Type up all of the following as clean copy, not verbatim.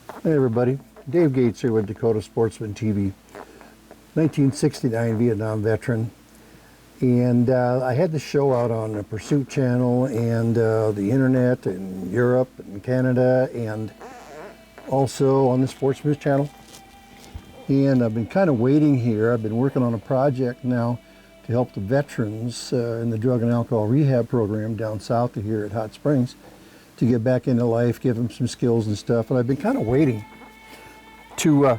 Hey everybody, Dave Gates here with Dakota Sportsman TV. 1969 Vietnam veteran, and I had the show out on the Pursuit channel and the internet in Europe and Canada, and also on the Sportsman's channel. And I've been kind of waiting here. I've been working on a project now to help the veterans in the drug and alcohol rehab program down south of here at Hot Springs to get back into life, give them some skills and stuff. And I've been kind of waiting to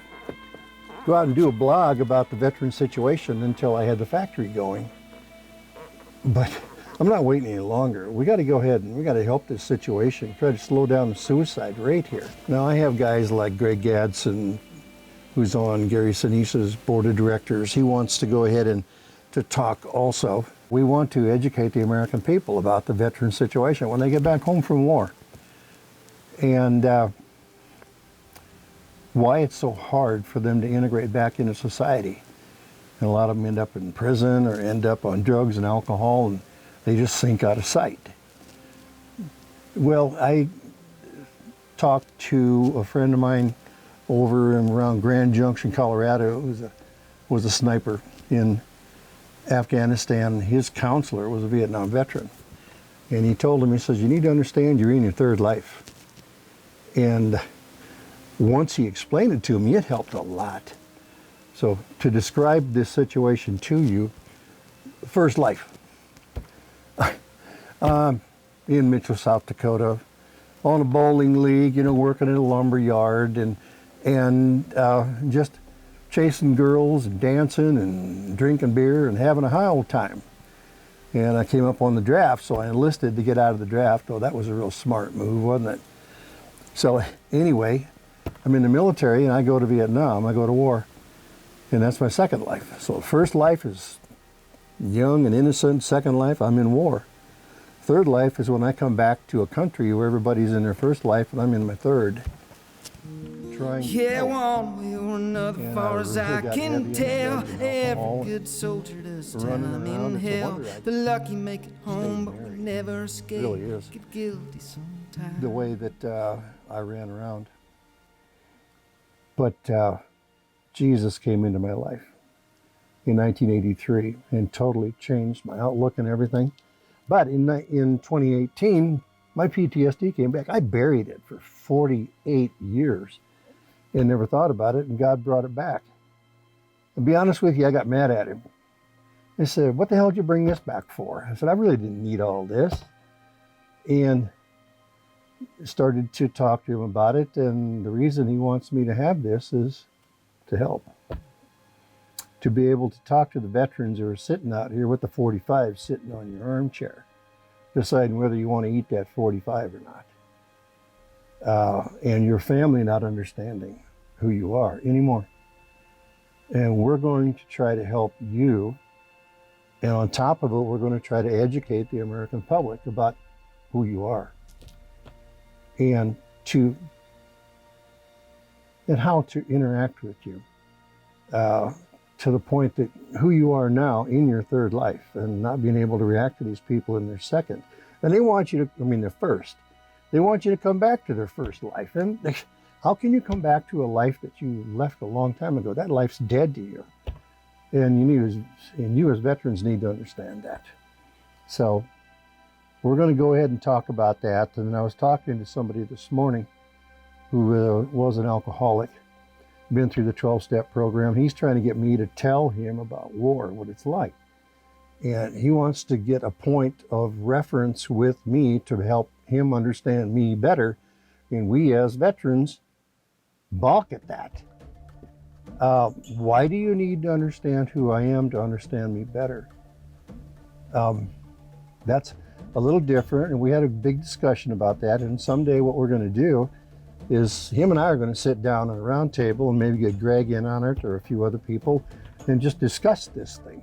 go out and do a blog about the veteran situation until I had the factory going. But I'm not waiting any longer. We got to go ahead and we got to help this situation, try to slow down the suicide rate here. Now I have guys like Greg Gadsden, who's on Gary Sinise's board of directors. He wants to go ahead and to talk also. We want to educate the American people about the veteran situation when they get back home from war. And why it's so hard for them to integrate back into society. And a lot of them end up in prison or end up on drugs and alcohol, and they just sink out of sight. Well, I talked to a friend of mine over and around Grand Junction, Colorado, who was a sniper in Afghanistan. His counselor was a Vietnam veteran. And he told him, he says, you need to understand you're in your third life. And once he explained it to me, it helped a lot. So to describe this situation to you, first life. In Mitchell, South Dakota, on a bowling league, working in a lumber yard and just chasing girls and dancing and drinking beer and having a high old time. And I came up on the draft, so I enlisted to get out of the draft. Oh, that was a real smart move, wasn't it? So anyway, I'm in the military and I go to Vietnam, I go to war. And that's my second life. So first life is young and innocent. Second life, I'm in war. Third life is when I come back to a country where everybody's in their first life and I'm in my third. Yeah, one way or another, far as I can tell, every good soldier does time in hell. The lucky make it home, but we never escape. Really is. Get guilty sometimes. The way that I ran around. But Jesus came into my life in 1983 and totally changed my outlook and everything. But in 2018, my PTSD came back. I buried it for 48 years and never thought about it, and God brought it back. To be honest with you, I got mad at him. I said, what the hell did you bring this back for? I said, I really didn't need all this. And started to talk to him about it, and the reason he wants me to have this is to help. To be able to talk to the veterans who are sitting out here with the 45 sitting on your armchair, deciding whether you want to eat that 45 or not. And your family not understanding who you are anymore. And we're going to try to help you. And on top of it, we're going to try to educate the American public about who you are. And how to interact with you. To the point that who you are now in your third life and not being able to react to these people in their second. And they want you to, their first. They want you to come back to their first life. And how can you come back to a life that you left a long time ago? That life's dead to you. And you as veterans need to understand that. So we're going to go ahead and talk about that. And I was talking to somebody this morning who was an alcoholic, been through the 12-step program. He's trying to get me to tell him about war, what it's like. And he wants to get a point of reference with me to help him understand me better. And we as veterans balk at that. Why do you need to understand who I am to understand me better? That's a little different, and we had a big discussion about that. And someday what we're going to do is him and I are going to sit down at a round table and maybe get Greg in on it or a few other people and just discuss this thing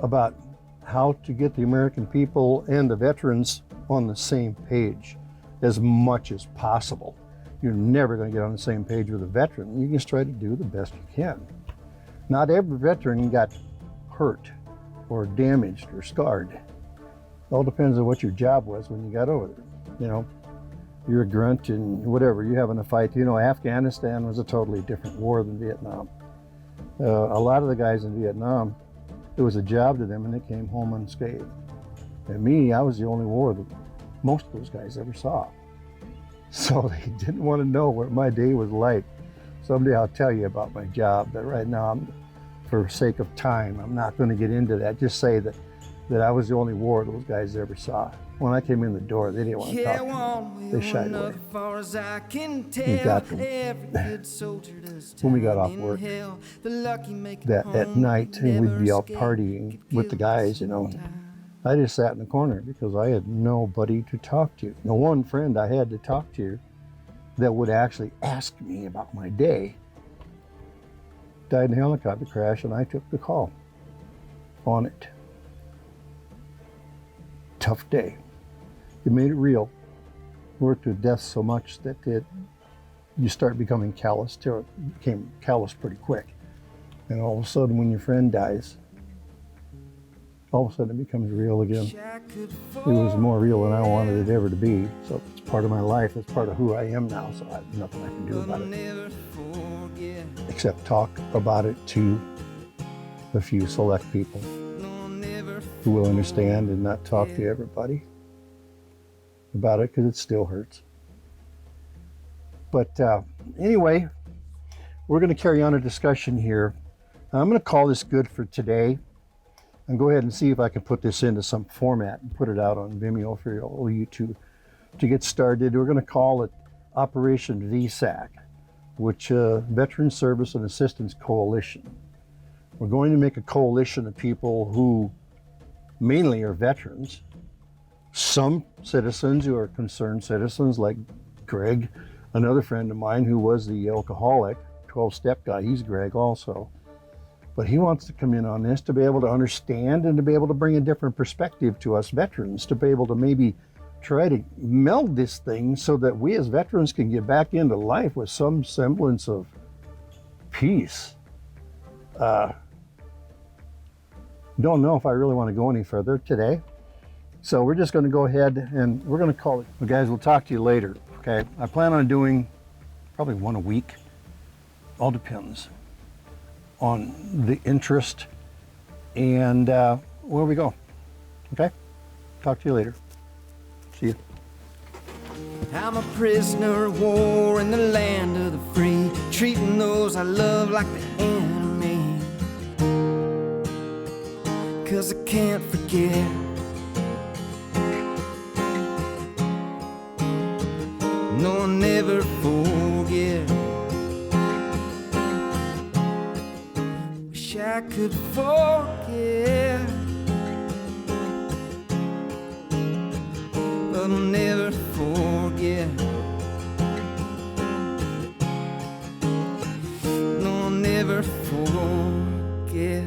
about how to get the American people and the veterans on the same page as much as possible. You're never going to get on the same page with a veteran. You just try to do the best you can. Not every veteran got hurt or damaged or scarred. It all depends on what your job was when you got over there, you're a grunt and whatever, you're having a fight. You know, Afghanistan was a totally different war than Vietnam. A lot of the guys in Vietnam, it was a job to them and they came home unscathed. And me, I was the only war that most of those guys ever saw. So they didn't want to know what my day was like. Someday I'll tell you about my job, but right now, for sake of time, I'm not going to get into that. Just say that I was the only war those guys ever saw. When I came in the door, they didn't want to talk to me. They shied away. We got them. When we got off work, that at night, and we'd be out partying with the guys, you know. I just sat in the corner because I had nobody to talk to. The one friend I had to talk to that would actually ask me about my day died in a helicopter crash, and I took the call on it. Tough day. It made it real. Worked with death so much that you start becoming callous. It became callous pretty quick. And all of a sudden, when your friend dies, all of a sudden it becomes real again. It was more real than I wanted it ever to be. So it's part of my life. It's part of who I am now. So there's nothing I can do about it except talk about it to a few select people who will understand and not talk to everybody about it because it still hurts. But anyway, we're going to carry on a discussion here. I'm going to call this good for today and go ahead and see if I can put this into some format and put it out on Vimeo for all you to get started. We're going to call it Operation VSAC, which Veteran Service and Assistance Coalition. We're going to make a coalition of people who mainly are veterans, some citizens who are concerned citizens like Greg, another friend of mine who was the alcoholic, 12-step guy, he's Greg also. But he wants to come in on this to be able to understand and to be able to bring a different perspective to us veterans, to be able to maybe try to meld this thing so that we as veterans can get back into life with some semblance of peace. Don't know if I really want to go any further today. So we're just going to go ahead and we're going to call it. Well, guys, we'll talk to you later, okay? I plan on doing probably one a week. All depends on the interest and where we go, okay? Talk to you later. See you. I'm a prisoner of war in the land of the free, treating those I love like the enemy. 'Cause I can't forget. No, I'll never forget. Wish I could forget, but I'll never forget. No, I'll never forget.